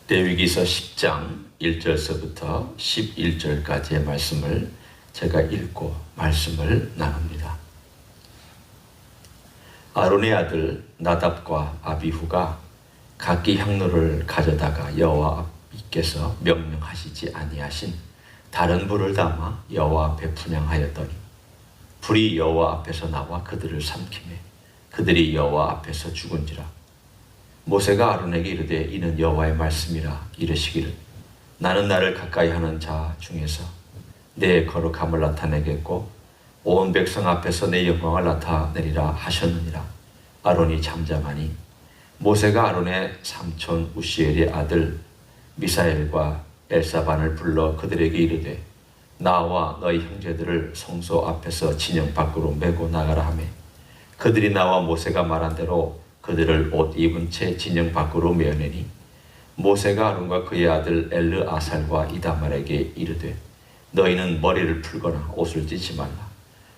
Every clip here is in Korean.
레위기서 10장 1절서부터 11절까지의 말씀을 제가 읽고 말씀을 나눕니다. 아론의 아들 나답과 아비후가 각기 향로를 가져다가 여호와께서 명령하시지 아니하신 다른 불을 담아 여호와 앞에 분향하였더니 불이 여호와 앞에서 나와 그들을 삼키매 그들이 여호와 앞에서 죽은지라. 모세가 아론에게 이르되 이는 여호와의 말씀이라 이르시기를 나는 나를 가까이 하는 자 중에서 내 거룩함을 나타내겠고 온 백성 앞에서 내 영광을 나타내리라 하셨느니라. 아론이 잠잠하니 모세가 아론의 삼촌 우시엘의 아들 미사엘과 엘사반을 불러 그들에게 이르되 나와 너희 형제들을 성소 앞에서 진영 밖으로 메고 나가라 하매 그들이 나와 모세가 말한 대로 그들을 옷 입은 채 진영 밖으로 메어내니 모세가 아론과 그의 아들 엘르아살과 이다말에게 이르되 너희는 머리를 풀거나 옷을 찢지 말라.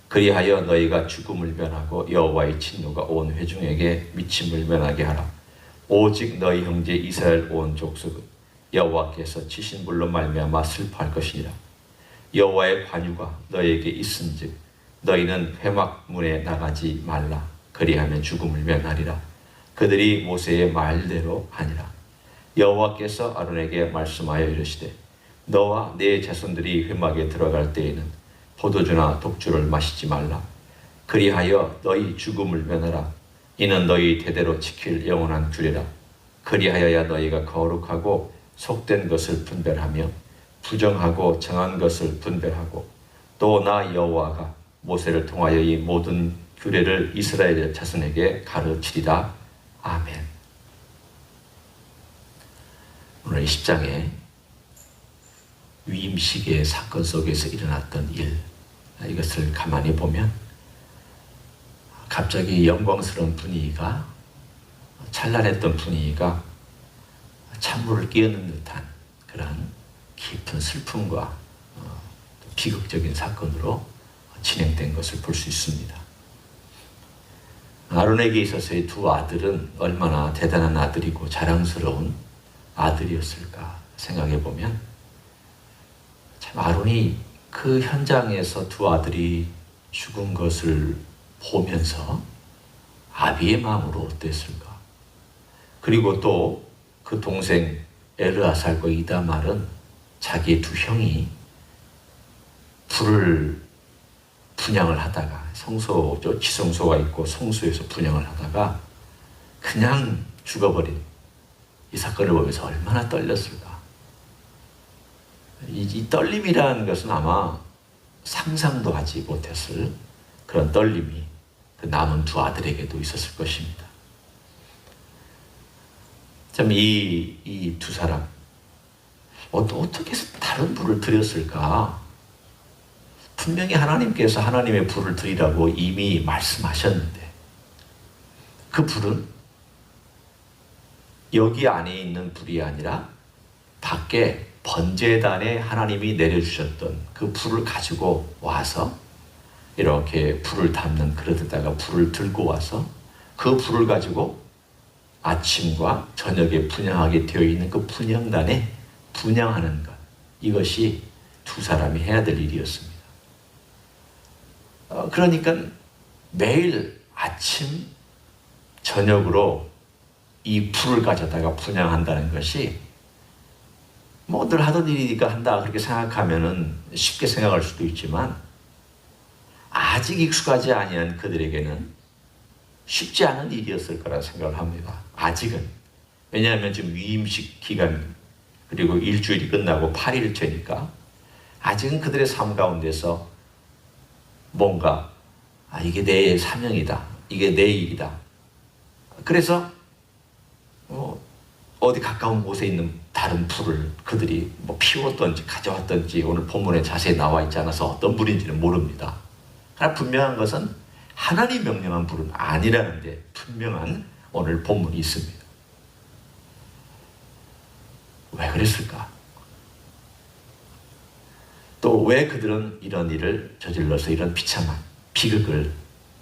그리하여 너희가 죽음을 면하고 여호와의 진노가 온 회중에게 미침을 면하게 하라. 오직 너희 형제 이스라엘 온 족속은 여호와께서 치신 불로 말미암아 슬퍼할 것이니라. 여호와의 관유가 너희에게 있은즉 너희는 회막문에 나가지 말라. 그리하면 죽음을 면하리라. 그들이 모세의 말대로 하니라. 여호와께서 아론에게 말씀하여 이르시되 너와 네 자손들이 회막에 들어갈 때에는 포도주나 독주를 마시지 말라. 그리하여 너희 죽음을 면하라. 이는 너희 대대로 지킬 영원한 규례라. 그리하여야 너희가 거룩하고 속된 것을 분별하며 부정하고 정한 것을 분별하고 또 나 여호와가 모세를 통하여 이 모든 규례를 이스라엘 자손에게 가르치리라. 아멘. 오늘 10장에 위임식의 사건 속에서 일어났던 일, 이것을 가만히 보면 갑자기 영광스러운 분위기가, 찬란했던 분위기가 찬물을 끼얹는 듯한 그런 깊은 슬픔과 비극적인 사건으로 진행된 것을 볼 수 있습니다. 아론에게 있어서의 두 아들은 얼마나 대단한 아들이고 자랑스러운 아들이었을까 생각해 보면 참 아론이 그 현장에서 두 아들이 죽은 것을 보면서 아비의 마음으로 어땠을까? 그리고 또 그 동생 엘르아살과 이다말은 자기의 두 형이 불을 분향을 하다가 성소죠, 지성소가 있고 성소에서 분향을 하다가 그냥 죽어버린 이 사건을 보면서 얼마나 떨렸을까. 이 떨림이라는 것은 아마 상상도 하지 못했을 그런 떨림이 그 남은 두 아들에게도 있었을 것입니다. 참 이 두 사람 어떻게 해서 다른 불을 드렸을까? 분명히 하나님께서 하나님의 불을 드리라고 이미 말씀하셨는데 그 불은 여기 안에 있는 불이 아니라 밖에 번제단에 하나님이 내려주셨던 그 불을 가지고 와서 이렇게 불을 담는 그릇에다가 불을 들고 와서 그 불을 가지고 아침과 저녁에 분향하게 되어 있는 그 분향단에 분향하는 것, 이것이 두 사람이 해야 될 일이었습니다. 그러니까 매일 아침 저녁으로 이 불을 가져다가 분향한다는 것이 뭐 늘 하던 일이니까 한다 그렇게 생각하면은 쉽게 생각할 수도 있지만 아직 익숙하지 아니한 그들에게는 쉽지 않은 일이었을 거라 생각을 합니다. 아직은. 왜냐하면 지금 위임식 기간 그리고 일주일이 끝나고 8일째니까 아직은 그들의 삶 가운데서 뭔가 이게 내 사명이다. 이게 내 일이다. 그래서 어디 가까운 곳에 있는 다른 불을 그들이 뭐 피웠던지 가져왔던지 오늘 본문에 자세히 나와 있지 않아서 어떤 불인지는 모릅니다. 그러나 분명한 것은 하나님 명령한 불은 아니라는 데 분명한 오늘 본문이 있습니다. 왜 그랬을까? 또 왜 그들은 이런 일을 저질러서 이런 비참한 비극을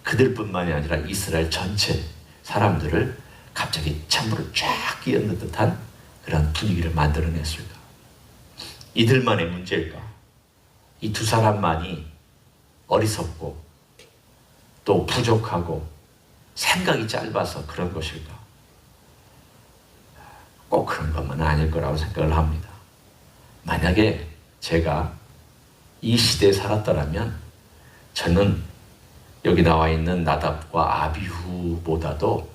그들뿐만이 아니라 이스라엘 전체 사람들을 갑자기 찬물을 쫙 끼얹는 듯한 그런 분위기를 만들어냈을까? 이들만의 문제일까? 이 두 사람만이 어리석고 또 부족하고 생각이 짧아서 그런 것일까? 꼭 그런 것만은 아닐 거라고 생각을 합니다. 만약에 제가 이 시대에 살았더라면 저는 여기 나와 있는 나답과 아비후보다도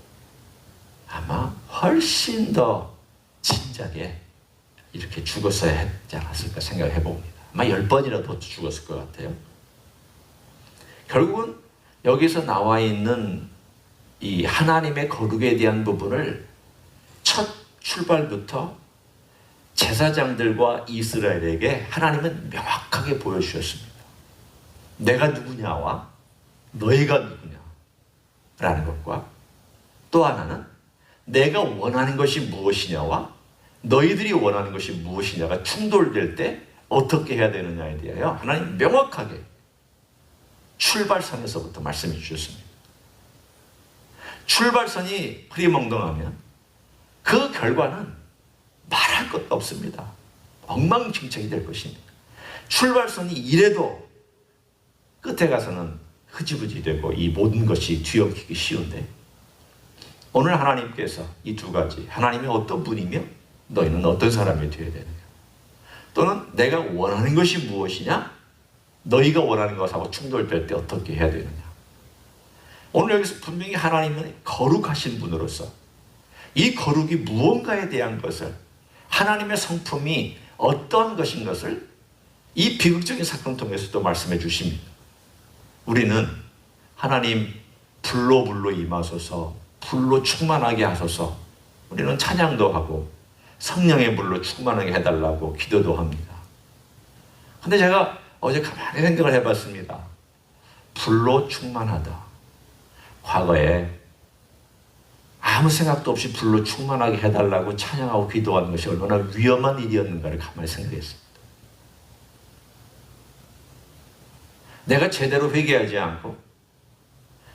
아마 훨씬 더 진작에 이렇게 죽었어야 했지 않았을까 생각해 봅니다. 아마 10번이라도 죽었을 것 같아요. 결국은 여기서 나와 있는 이 하나님의 거룩에 대한 부분을 첫 출발부터 제사장들과 이스라엘에게 하나님은 명확하게 보여주셨습니다. 내가 누구냐와 너희가 누구냐라는 것과 또 하나는 내가 원하는 것이 무엇이냐와 너희들이 원하는 것이 무엇이냐가 충돌될 때 어떻게 해야 되느냐에 대하여 하나님 명확하게 출발선에서부터 말씀해 주셨습니다. 출발선이 흐리멍덩하면 그 결과는 말할 것도 없습니다. 엉망진창이 될 것입니다. 출발선이 이래도 끝에 가서는 흐지부지 되고 이 모든 것이 뒤엉키기 쉬운데 오늘 하나님께서 이 두 가지 하나님이 어떤 분이며 너희는 어떤 사람이 되어야 되느냐 또는 내가 원하는 것이 무엇이냐 너희가 원하는 것하고 충돌될 때 어떻게 해야 되느냐 오늘 여기서 분명히 하나님은 거룩하신 분으로서 이 거룩이 무언가에 대한 것을 하나님의 성품이 어떤 것인 것을 이 비극적인 사건을 통해서도 말씀해 주십니다. 우리는 하나님 불로 임하소서 불로 충만하게 하소서 우리는 찬양도 하고 성령의 불로 충만하게 해달라고 기도도 합니다. 근데 제가 어제 가만히 생각을 해봤습니다. 불로 충만하다. 과거에 아무 생각도 없이 불로 충만하게 해달라고 찬양하고 기도하는 것이 얼마나 위험한 일이었는가를 가만히 생각했습니다. 내가 제대로 회개하지 않고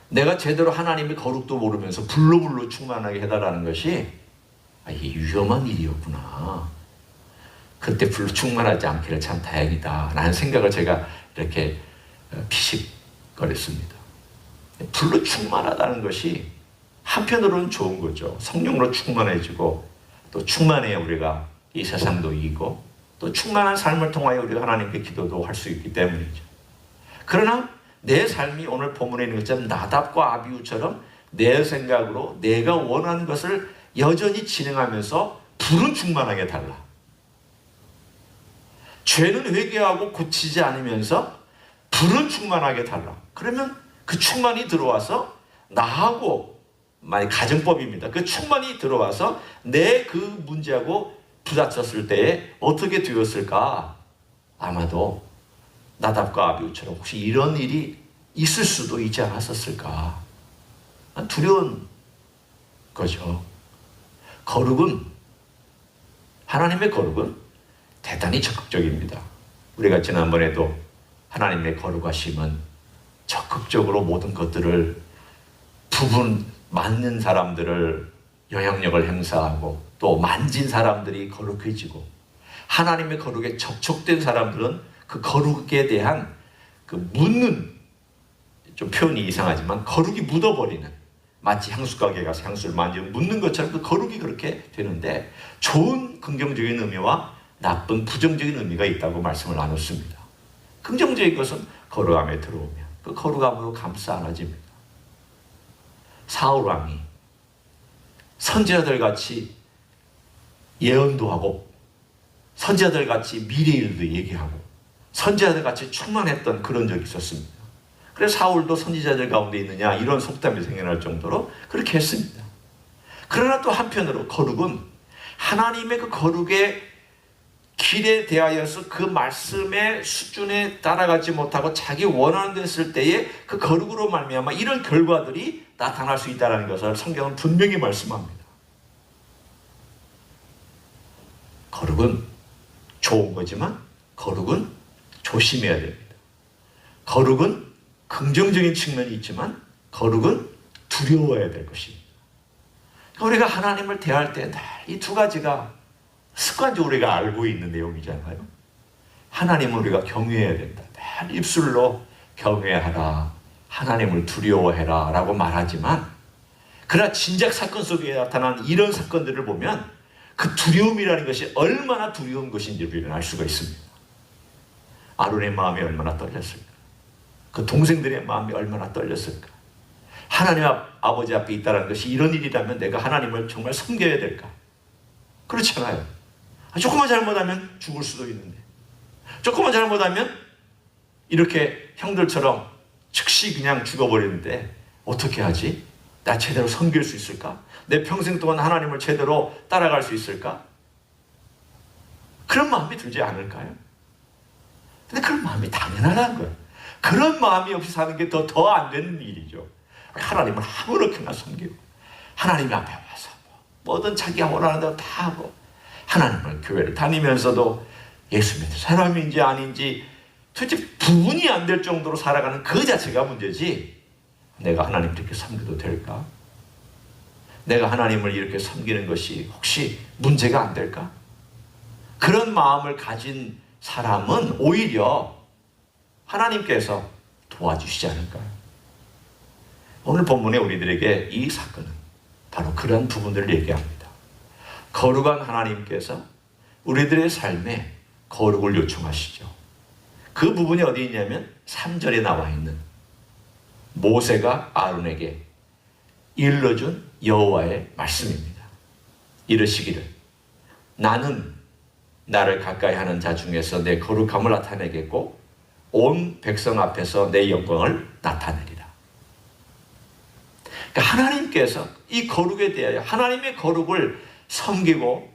내가 제대로 하나님의 거룩도 모르면서 불로 충만하게 해달라는 것이 이게 위험한 일이었구나. 그때 불로 충만하지 않기를 참 다행이다 라는 생각을 제가 이렇게 피식거렸습니다. 불로 충만하다는 것이 한편으로는 좋은 거죠. 성령으로 충만해지고 또 충만해야 우리가 이 세상도 이기고 또 충만한 삶을 통하여 우리가 하나님께 기도도 할 수 있기 때문이죠. 그러나 내 삶이 오늘 본문에 있는 것처럼 나답과 아비후처럼 내 생각으로 내가 원하는 것을 여전히 진행하면서 불은 충만하게 달라. 죄는 회개하고 고치지 않으면서 불은 충만하게 달라. 그러면 그 충만이 들어와서 나하고 만약 가정법입니다. 그 충만이 들어와서 내 그 문제하고 부닥쳤을 때에 어떻게 되었을까? 아마도 나답과 아비후처럼 혹시 이런 일이 있을 수도 있지 않았었을까? 두려운 거죠. 거룩은 하나님의 거룩은 대단히 적극적입니다. 우리가 지난번에도 하나님의 거룩하심은 적극적으로 모든 것들을 부분 맞는 사람들을 영향력을 행사하고 또 만진 사람들이 거룩해지고 하나님의 거룩에 접촉된 사람들은 그 거룩에 대한 그 묻는 좀 표현이 이상하지만 거룩이 묻어버리는 마치 향수가게 가서 향수를 만지면 묻는 것처럼 그 거룩이 그렇게 되는데 좋은 긍정적인 의미와 나쁜 부정적인 의미가 있다고 말씀을 나눴습니다. 긍정적인 것은 거룩함에 들어오면 그 거룩함으로 감싸 안아집니다. 사울 왕이 선지자들 같이 예언도 하고 선지자들 같이 미래 일도 얘기하고 선지자들 같이 충만했던 그런 적이 있었습니다. 그래서 사울도 선지자들 가운데 있느냐 이런 속담이 생겨날 정도로 그렇게 했습니다. 그러나 또 한편으로 거룩은 하나님의 그 거룩의 길에 대하여서 그 말씀의 수준에 따라가지 못하고 자기 원하는 데 있을 때에 그 거룩으로 말미암아 이런 결과들이 나타날 수 있다는 것을 성경은 분명히 말씀합니다. 거룩은 좋은 거지만 거룩은 조심해야 됩니다. 거룩은 긍정적인 측면이 있지만 거룩은 두려워야 될 것입니다. 우리가 하나님을 대할 때 이 두 가지가 습관적으로 우리가 알고 있는 내용이잖아요. 하나님을 우리가 경외해야 된다. 늘 입술로 경외하라, 하나님을 두려워해라 라고 말하지만, 그러나 진작 사건 속에 나타난 이런 사건들을 보면 그 두려움이라는 것이 얼마나 두려운 것인지를 알 수가 있습니다. 아론의 마음이 얼마나 떨렸을까? 그 동생들의 마음이 얼마나 떨렸을까? 하나님 아버지 앞에 있다는 것이 이런 일이라면 내가 하나님을 정말 섬겨야 될까? 그렇잖아요. 조금만 잘못하면 죽을 수도 있는데, 조금만 잘못하면 이렇게 형들처럼 즉시 그냥 죽어버리는데 어떻게 하지? 나 제대로 섬길 수 있을까? 내 평생 동안 하나님을 제대로 따라갈 수 있을까? 그런 마음이 들지 않을까요? 근데 그런 마음이 당연하다는 거예요. 그런 마음이 없이 사는 게 더 안 되는 일이죠. 하나님을 아무렇게나 섬기고, 하나님 앞에 와서 뭐든 자기가 원하는 대로 다 하고, 하나님을 교회를 다니면서도 예수 믿는 사람인지 아닌지 도대체 구분이 안 될 정도로 살아가는 그 자체가 문제지, 내가 하나님을 이렇게 섬겨도 될까? 내가 하나님을 이렇게 섬기는 것이 혹시 문제가 안 될까? 그런 마음을 가진 사람은 오히려 하나님께서 도와주시지 않을까요? 오늘 본문에 우리들에게 이 사건은 바로 그런 부분들을 얘기합니다. 거룩한 하나님께서 우리들의 삶에 거룩을 요청하시죠. 그 부분이 어디 있냐면 3절에 나와 있는 모세가 아론에게 일러준 여호와의 말씀입니다. 이르시기를, 나는 나를 가까이 하는 자 중에서 내 거룩함을 나타내겠고 온 백성 앞에서 내 영광을 나타내리라. 그러니까 하나님께서 이 거룩에 대하여, 하나님의 거룩을 섬기고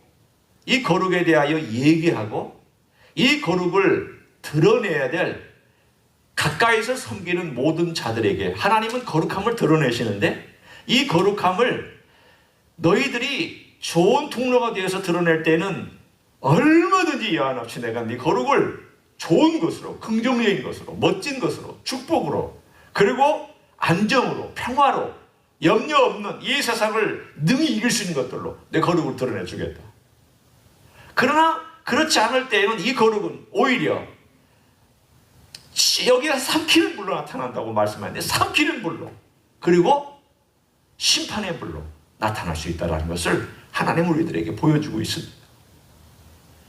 이 거룩에 대하여 얘기하고 이 거룩을 드러내야 될 가까이서 섬기는 모든 자들에게 하나님은 거룩함을 드러내시는데, 이 거룩함을 너희들이 좋은 통로가 되어서 드러낼 때는 얼마든지 여한 없이 내가 네 거룩을 좋은 것으로, 긍정적인 것으로, 멋진 것으로, 축복으로, 그리고 안정으로, 평화로, 염려 없는 이 세상을 능히 이길 수 있는 것들로 내 거룩을 드러내 주겠다. 그러나 그렇지 않을 때에는 이 거룩은 오히려 여기가 삼키는 불로 나타난다고 말씀하는데, 삼키는 불로, 그리고 심판의 불로 나타날 수 있다는 것을 하나님은 우리들에게 보여주고 있습니다.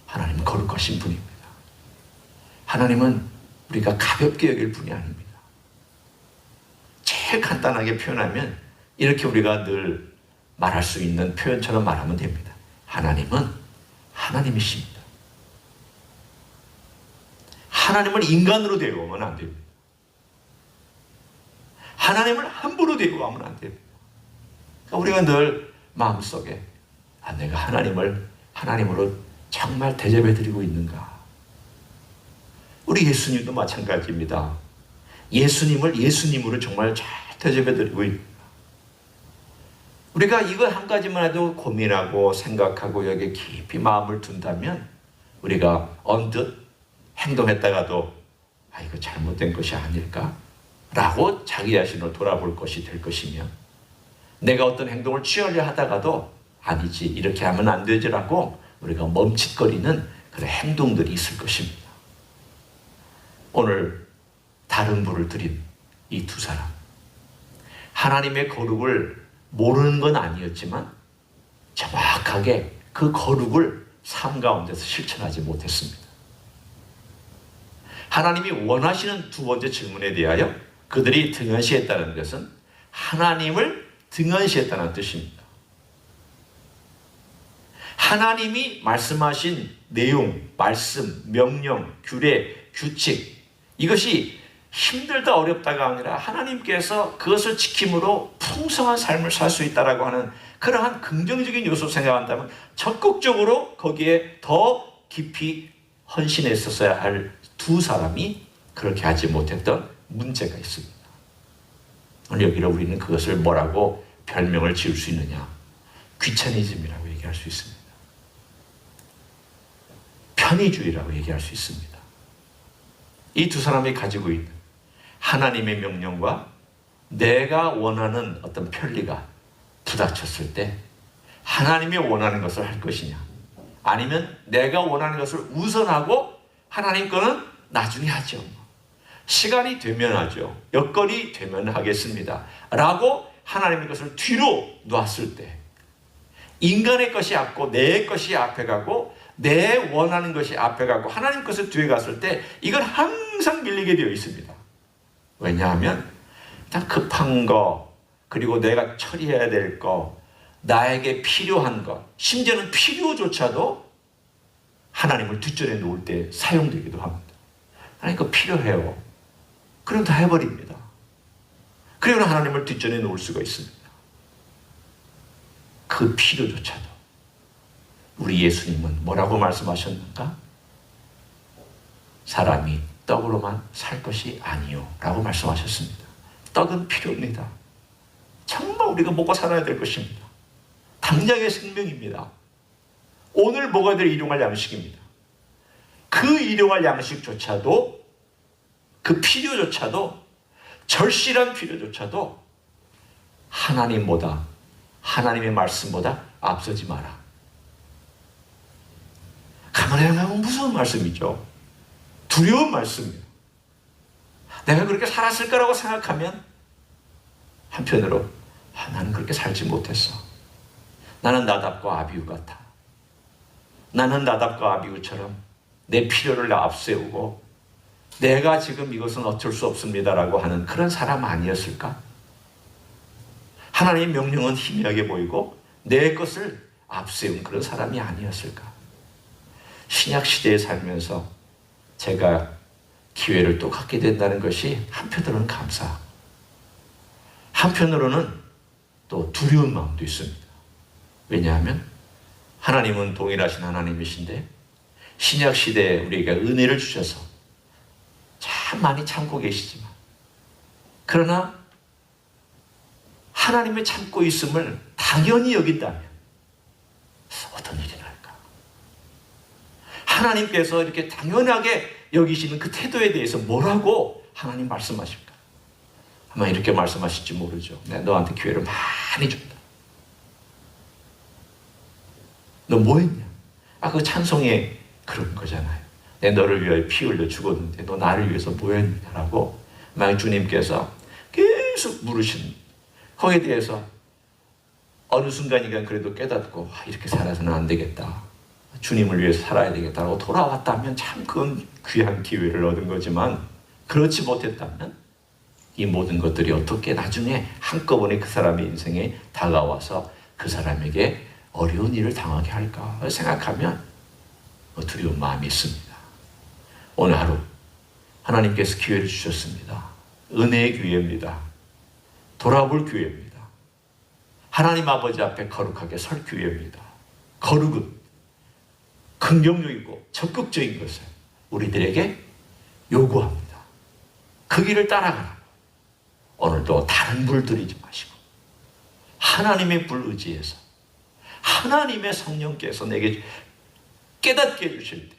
하나님은 거룩하신 분입니다. 하나님은 우리가 가볍게 여길 분이 아닙니다. 제일 간단하게 표현하면 이렇게 우리가 늘 말할 수 있는 표현처럼 말하면 됩니다. 하나님은 하나님이십니다. 하나님을 인간으로 대우하면 안 됩니다. 하나님을 함부로 대우하면 안 됩니다. 그러니까 우리가 늘 마음속에 내가 하나님을 하나님으로 정말 대접해드리고 있는가? 우리 예수님도 마찬가지입니다. 예수님을 예수님으로 정말 잘 대접해드리고 있는가? 우리가 이거 한 가지만 해도 고민하고 생각하고 여기에 깊이 마음을 둔다면 우리가 언뜻 행동했다가도 이거 잘못된 것이 아닐까? 라고 자기 자신을 돌아볼 것이 될 것이며, 내가 어떤 행동을 취하려 하다가도 아니지, 이렇게 하면 안 되지라고 우리가 멈칫거리는 그런 행동들이 있을 것입니다. 오늘 다른 부를 드린 이 두 사람, 하나님의 거룩을 모르는 건 아니었지만 정확하게 그 거룩을 삶 가운데서 실천하지 못했습니다. 하나님이 원하시는 두 번째 질문에 대하여 그들이 등한시했다는 것은 하나님을 등한시했다는 뜻입니다. 하나님이 말씀하신 내용, 말씀, 명령, 규례, 규칙, 이것이 힘들다 어렵다가 아니라 하나님께서 그것을 지킴으로 풍성한 삶을 살 수 있다라고 하는 그러한 긍정적인 요소를 생각한다면 적극적으로 거기에 더 깊이 헌신했었어야 할 두 사람이 그렇게 하지 못했던 문제가 있습니다. 오늘 여기를 우리는 그것을 뭐라고 별명을 지을 수 있느냐? 귀차니즘이라고 얘기할 수 있습니다. 편의주의라고 얘기할 수 있습니다. 이 두 사람이 가지고 있는 하나님의 명령과 내가 원하는 어떤 편리가 부닥쳤을 때 하나님이 원하는 것을 할 것이냐, 아니면 내가 원하는 것을 우선하고 하나님 거는 나중에 하죠. 시간이 되면 하죠. 여건이 되면 하겠습니다. 라고 하나님의 것을 뒤로 놓았을 때 인간의 것이 앞고 내 것이 앞에 가고 내 원하는 것이 앞에 가고 하나님 것을 뒤에 갔을 때 이건 항상 밀리게 되어 있습니다. 왜냐하면 딱 급한 거, 그리고 내가 처리해야 될 거, 나에게 필요한 것, 심지어는 필요조차도 하나님을 뒷전에 놓을 때 사용되기도 합니다. 하나님 거 필요해요. 그럼 다 해버립니다. 그리고 하나님을 뒷전에 놓을 수가 있습니다. 그 필요조차도. 우리 예수님은 뭐라고 말씀하셨는가? 사람이 떡으로만 살 것이 아니요 라고 말씀하셨습니다. 떡은 필요합니다. 정말 우리가 먹고 살아야 될 것입니다. 당장의 생명입니다. 오늘 먹어야 될 일용할 양식입니다. 그 일용할 양식조차도, 그 필요조차도, 절실한 필요조차도 하나님보다, 하나님의 말씀보다 앞서지 마라. 가만히 생각하면 무서운 말씀이죠. 두려운 말씀이에요. 내가 그렇게 살았을 거라고 생각하면 한편으로 나는 그렇게 살지 못했어. 나는 나답과 아비후 같아. 나는 나답과 아비후처럼 내 필요를 앞세우고 내가 지금 이것은 어쩔 수 없습니다라고 하는 그런 사람 아니었을까? 하나님의 명령은 희미하게 보이고 내 것을 앞세운 그런 사람이 아니었을까? 신약 시대에 살면서 제가 기회를 또 갖게 된다는 것이 한편으로는 감사, 한편으로는 또 두려운 마음도 있습니다. 왜냐하면 하나님은 동일하신 하나님이신데 신약 시대에 우리에게 은혜를 주셔서 참 많이 참고 계시지만, 그러나 하나님의 참고 있음을 당연히 여긴다면 어떤 일이 날까? 하나님께서 이렇게 당연하게 여기시는 그 태도에 대해서 뭐라고 하나님 말씀하실까? 아마 이렇게 말씀하실지 모르죠. 내가 너한테 기회를 많이 줬다. 너 뭐 했냐? 그 찬송에 그런 거잖아요. 내 너를 위하여 피 흘려 죽었는데 너 나를 위해서 뭐 했냐라고 만약 주님께서 계속 물으신 거기에 대해서 어느 순간이간 그래도 깨닫고 이렇게 살아서는 안 되겠다. 주님을 위해서 살아야 되겠다고 돌아왔다면 참 그건 귀한 기회를 얻은 거지만, 그렇지 못했다면 이 모든 것들이 어떻게 나중에 한꺼번에 그 사람의 인생에 다가와서 그 사람에게 어려운 일을 당하게 할까 생각하면 두려운 마음이 있습니다. 오늘 하루 하나님께서 기회를 주셨습니다. 은혜의 기회입니다. 돌아볼 기회입니다. 하나님 아버지 앞에 거룩하게 설 기회입니다. 거룩은 긍정적이고 적극적인 것을 우리들에게 요구합니다. 그 길을 따라가라고. 오늘도 다른 불 들이지 마시고 하나님의 불 의지해서 하나님의 성령께서 내게 깨닫게 해주실 때,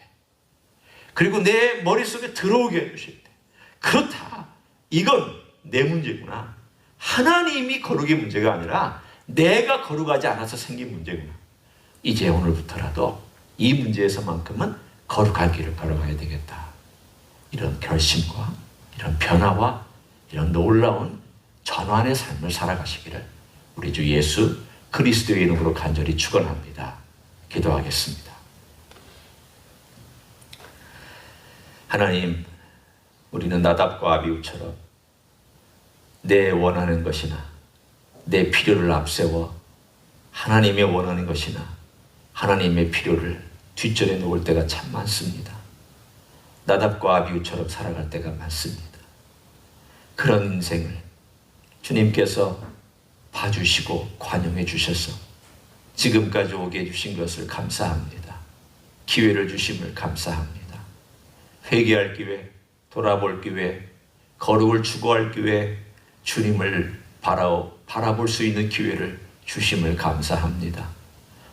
그리고 내 머릿속에 들어오게 해주실 때, 그렇다, 이건 내 문제구나. 하나님이 거룩의 문제가 아니라 내가 거룩하지 않아서 생긴 문제구나. 이제 오늘부터라도 이 문제에서만큼은 거룩할 길을 걸어가야 되겠다. 이런 결심과 이런 변화와 이런 놀라운 전환의 삶을 살아가시기를 우리 주 예수 그리스도의 이름으로 간절히 축원합니다. 기도하겠습니다. 하나님, 우리는 나답과 아비후처럼 내 원하는 것이나 내 필요를 앞세워 하나님의 원하는 것이나 하나님의 필요를 뒷전에 놓을 때가 참 많습니다. 나답과 아비후처럼 살아갈 때가 많습니다. 그런 인생을 주님께서 봐주시고 관용해 주셔서 지금까지 오게 해주신 것을 감사합니다. 기회를 주심을 감사합니다. 회개할 기회, 돌아볼 기회, 거룩을 추구할 기회, 주님을 바라볼 수 있는 기회를 주심을 감사합니다.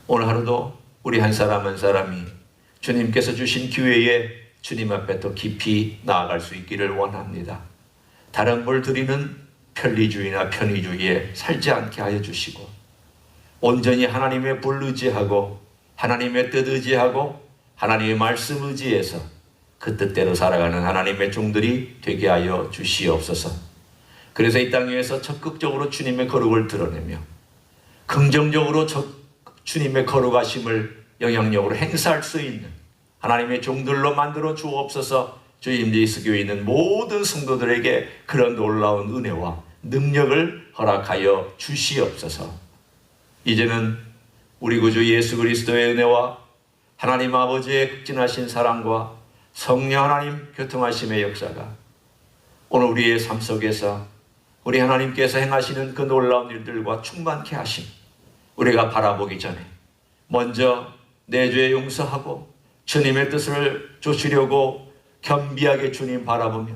오늘 하루도 우리 한 사람 한 사람이 주님께서 주신 기회에 주님 앞에 더 깊이 나아갈 수 있기를 원합니다. 다른 걸 드리는 편리주의나 편의주의에 살지 않게 하여 주시고 온전히 하나님의 불 의지하고 하나님의 뜻 의지하고 하나님의 말씀 의지해서 그 뜻대로 살아가는 하나님의 종들이 되게 하여 주시옵소서. 그래서 이 땅 위에서 적극적으로 주님의 거룩을 드러내며 긍정적으로 주님의 거룩하심을 영향력으로 행사할 수 있는 하나님의 종들로 만들어 주옵소서. 저희 임재이스교회에 있는 모든 성도들에게 그런 놀라운 은혜와 능력을 허락하여 주시옵소서. 이제는 우리 구주 예수 그리스도의 은혜와 하나님 아버지의 극진하신 사랑과 성령 하나님 교통하심의 역사가 오늘 우리의 삶 속에서 우리 하나님께서 행하시는 그 놀라운 일들과 충만케 하심, 우리가 바라보기 전에 먼저 내 죄 용서하고 주님의 뜻을 좇으려고 겸비하게 주님 바라보며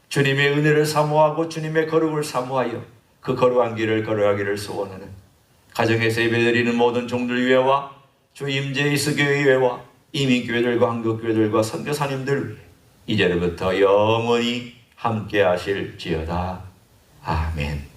주님의 은혜를 사모하고 주님의 거룩을 사모하여 그 거룩한 길을 걸어가기를 소원하는 가정에서 예배드리는 모든 종들 위에와 주 임재이스교회 위에와 이민교회들과 한국교회들과 선교사님들 위해 이제부터 영원히 함께 하실지어다. 아멘.